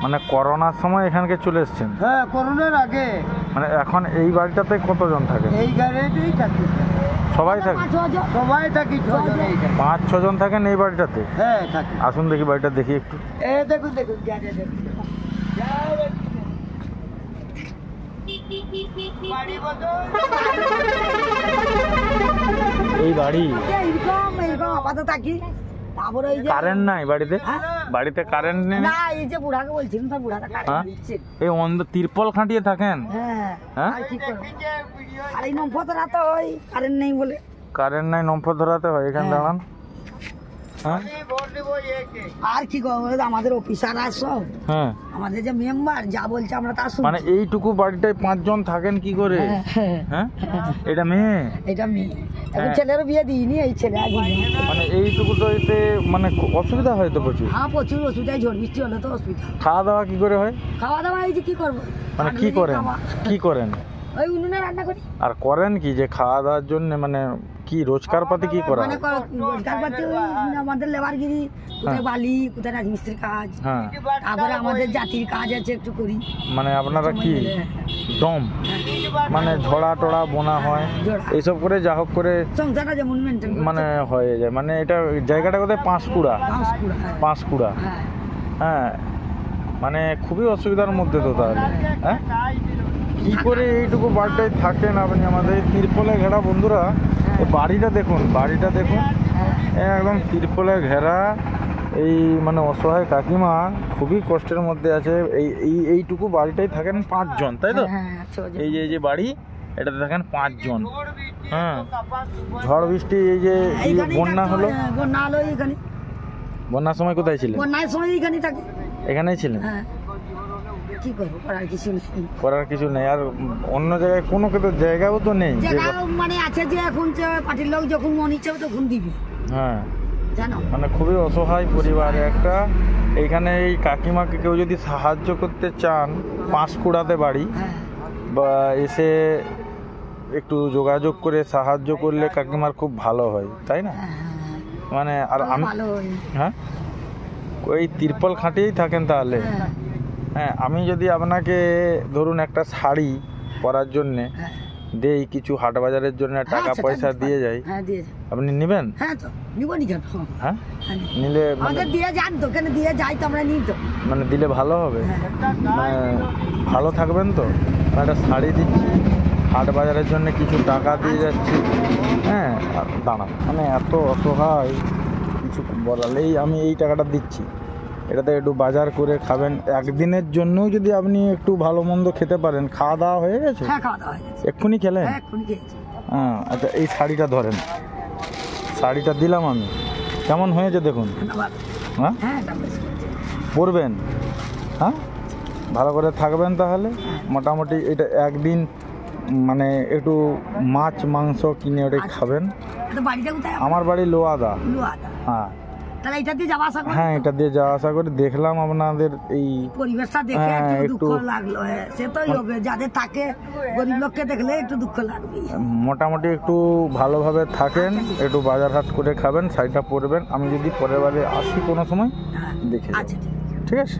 মানে করোনার সময় এখানকে চলে এসেছেন? হ্যাঁ, করোনার আগে। মানে এখন এই বাড়িটাতে কতজন থাকে? এই গাড়িতেই থাকি সবাই থাকে? সবাই থাকি, 5-6 জন থাকেন এই বাড়িটাতে? হ্যাঁ থাকি। আসুন দেখি বাড়িটা দেখি একটু। দেখুন দেখুন এই বাড়ি আপাতত থাকি। তারপরে ওই যে কারেন্ট নাই বাড়িতে? বাড়িতে কারেন্ট নেই? না, এই যে বুড়াকে বলছিলাম, তার বুড়াটা কারেন্ট দিচ্ছে। এই তিরপল খাটিয়ে থাকেন? হ্যাঁ। হ্যাঁ, আর কি করব, আর এই নম্বর ধরাতে হয়, কারেন্ট নেই বলে। কারেন্ট নাই, নম্বর ধরাতে হয়। এখানে দাঁড়ান। হ্যাঁ, আর কি করবো, আমাদের অফিসার আর সব, হ্যাঁ, আমাদের যে মেম্বার যা বলছে আমরা তা শুনছি। মানে এইটুকু বাড়িটায় 5 জন থাকেন কি করে? হ্যাঁ, এটা মেয়ে? এটা মেয়ে। এখন ছেলেরও বিয়ে দিইনি, এই ছেলে আগে। মানে এইটুকু তো এতে মানে অসুবিধা হয় তো প্রচুর? হ্যাঁ, প্রচুর অসুবিধা। ঝড় বৃষ্টি হলে তো অসুবিধা। খাওয়া দাওয়া কি করে হয়? খাওয়া দাওয়া এই যে কি করবো, মানে কি করেন, কি করেন? ওই উনুনে রান্না করি। আর করেন কি যে খাওয়া দাওয়ার জন্য, মানে কি রোজগার পাতি কি করা? মানে রোজগার পাতি আমাদের লেবারগিরি, কোথায় বালি, কোথায় রাজমিস্ত্রির কাজ। হ্যাঁ, তারপরে আমাদের জাতির কাজ আছে একটু করি। মানে আপনারা কি দম, মানে ঝড়া টড়া বোনা হয় এইসব করে যা হোক করে সংসারটা যেমন মেনটেন মানে হয়ে যায়। মানে এটা জায়গাটা কোথায়? পাঁশকুড়া? পাঁশকুড়া, হ্যাঁ। মানে খুবই অসুবিধার মধ্যে তো তাহলে। হ্যাঁ, কি করে এইটুকু বাড়িটায় থাকেন আপনি? আমাদের তিরপলে ঘেরা বন্ধুরা, এই বাড়িটা দেখুন, বাড়িটা দেখুন, একদম তিরপলে ঘেরা। এই মানে অসহায় কাকিমা খুবই কষ্টের মধ্যে আছে। এইটুকু বাড়িটাই থাকেন 5 জন, তাই তো? এই যে বাড়ি, এটাতে থাকেন 5 জন। হ্যাঁ, ঝড় বৃষ্টি, এই যে বন্যা হলো, বন্যার সময় কোথায় ছিলেন? বন্যার সময় এইখানেই থাকি। এখানেই ছিলেন? কি করবো, করার কিছু নেই। করার কিছু নেই। আর অন্য জায়গায় কোনো জায়গাও তো নেই? মানে আছে যে এখন পার্টির লোক যখন মন ইচ্ছে তখন দিবে। হ্যাঁ, জানো, মানে খুবই অসহায় পরিবার একটা। এইখানে এই কাকিমাকে কেউ যদি সাহায্য করতে চান, পাঁশকুড়াতে বাড়ি, বা এসে একটু যোগাযোগ করে সাহায্য করলে কাকিমার খুব ভালো হয়, তাই না? মানে আর আমি, হ্যাঁ, ওই তিরপল খাটিয়েই থাকেন তাহলে? হ্যাঁ, আমি যদি আপনাকে ধরুন একটা শাড়ি পরার জন্যে দেই, কিছু হাট বাজারের জন্য টাকা পয়সা দিয়ে যাই, আপনি নেবেন? হ্যাঁ, তো নিব নি কেন? হ্যাঁ, নিলে আমাদের দিয়ে যান তো, কেন দিয়ে যাই তো আমরা নিই তো। মানে দিলে ভালো হবে, মানে ভালো থাকবেন তো? একটা শাড়ি দিচ্ছি, হাট বাজারের জন্য কিছু টাকা দিয়ে যাচ্ছি। হ্যাঁ, দাঁড়ান, মানে এত অসহায়, কিছু বলালেই আমি এই টাকাটা দিচ্ছি, এটাতে একটু বাজার করে খাবেন। একদিনের জন্যও যদি আপনি একটু ভালো মন্দ খেতে পারেন। খাওয়া দাওয়া হয়ে গেছে? হ্যাঁ, খাওয়া দাওয়া হয়ে গেছে। এক্ষুনি খেলেন? হ্যাঁ, আচ্ছা, এই শাড়িটা ধরেন, শাড়িটা দিলাম আমি। কেমন হয়েছে দেখুন? হ্যাঁ, পরবেন? হ্যাঁ, ভালো করে থাকবেন তাহলে। মোটামুটি এটা একদিন মানে একটু মাছ মাংস কিনে ওটা খাবেন। আমার বাড়ি লোয়াদা। হ্যাঁ, তাহলে এটা দিয়ে যাওয়া আসা করি। হ্যাঁ, এটা দিয়ে যাওয়া আসা করে দেখলাম আপনাদের এই পরিবেশটা দেখে একটু দুঃখ লাগলো। সে তো হবে, যাদের থাকে গরিব লোককে দেখলে একটু দুঃখ লাগবে। মোটামুটি একটু ভালোভাবে থাকেন, একটু বাজার হাট করে খাবেন, শাড়িটা পরবেন। আমি যদি পরের বারে আসি কোনো সময় দেখে, ঠিক আছে?